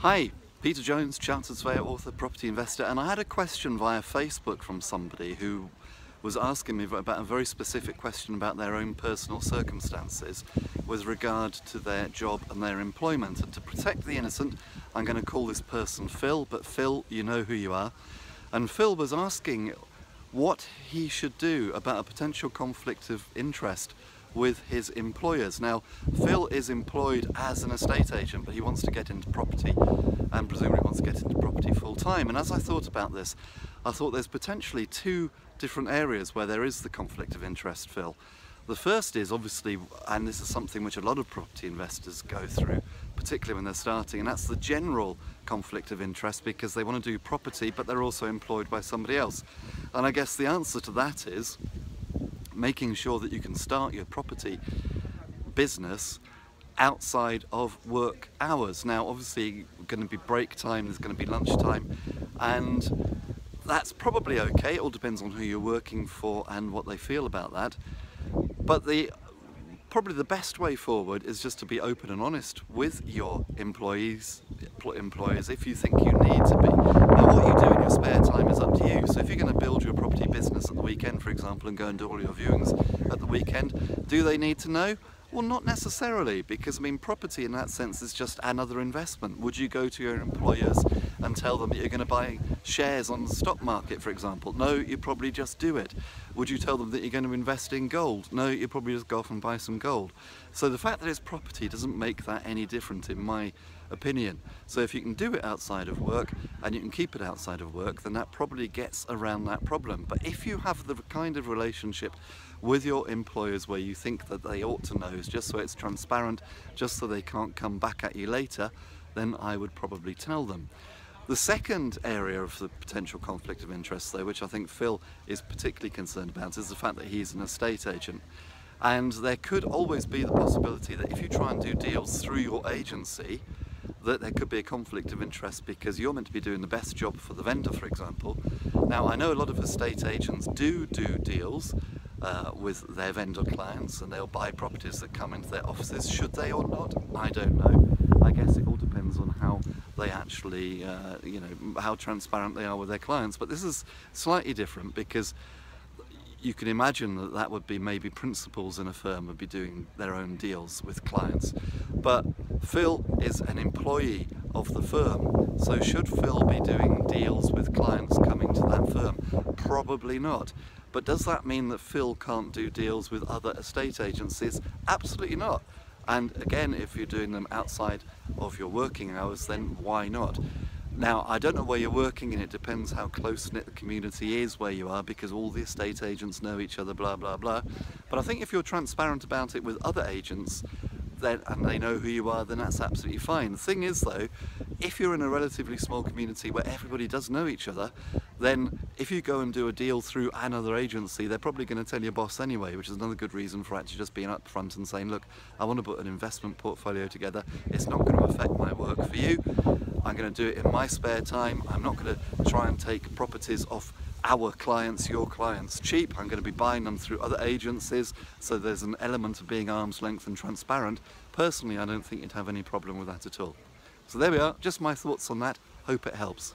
Hi, Peter Jones, Chartered Surveyor, author, property investor, and I had a question via Facebook from somebody who was asking me about a very specific question about their own personal circumstances with regard to their job and their employment. And to protect the innocent, I'm going to call this person Phil, but Phil, you know who you are. And Phil was asking what he should do about a potential conflict of interest with his employers. Now, Phil is employed as an estate agent, but he wants to get into property and presumably wants to get into property full time. And as I thought about this, I thought there's potentially two different areas where there is the conflict of interest, Phil. The first is obviously, and this is something which a lot of property investors go through, particularly when they're starting, and that's the general conflict of interest because they want to do property, but they're also employed by somebody else. And I guess the answer to that is making sure that you can start your property business outside of work hours. Now obviously going to be break time, there's going to be lunch time, and that's probably okay. It all depends on who you're working for and what they feel about that. But probably the best way forward is just to be open and honest with your employers if you think you need to be. Now what you do in your spare time is up to you. So if you're going to build your property business at the weekend, for example, and go and do all your viewings at the weekend, do they need to know? Well, not necessarily, because I mean property in that sense is just another investment. Would you go to your employers and tell them that you're going to buy shares on the stock market, for example? No, you probably just do it. Would you tell them that you're going to invest in gold? No, you probably just go off and buy some gold. So the fact that it's property doesn't make that any different in my opinion. So if you can do it outside of work and you can keep it outside of work, then that probably gets around that problem. But if you have the kind of relationship with your employers where you think that they ought to know, just so it's transparent, just so they can't come back at you later, then I would probably tell them. The second area of the potential conflict of interest, though, which I think Phil is particularly concerned about, is the fact that he's an estate agent. And there could always be the possibility that if you try and do deals through your agency, that there could be a conflict of interest because you're meant to be doing the best job for the vendor, for example. Now, I know a lot of estate agents do deals with their vendor clients, and they'll buy properties that come into their offices. Should they or not? I don't know. I guess it all depends on how they actually, how transparent they are with their clients. But this is slightly different because you can imagine that that would be maybe principals in a firm would be doing their own deals with clients. But Phil is an employee of the firm, so should Phil be doing deals with clients coming to that firm? Probably not. But does that mean that Phil can't do deals with other estate agencies? Absolutely not. And again, if you're doing them outside of your working hours, then why not? Now, I don't know where you're working, and it depends how close-knit the community is where you are, because all the estate agents know each other, blah, blah, blah. But I think if you're transparent about it with other agents, and they know who you are, then that's absolutely fine. The thing is, though, if you're in a relatively small community where everybody does know each other, then if you go and do a deal through another agency, they're probably going to tell your boss anyway, which is another good reason for actually just being up front and saying, look, I want to put an investment portfolio together. It's not going to affect my work for you. I'm going to do it in my spare time. I'm not going to try and take properties off our clients, your clients, cheap. I'm going to be buying them through other agencies, so there's an element of being arm's length and transparent. Personally, I don't think you'd have any problem with that at all. So there we are, just my thoughts on that. Hope it helps.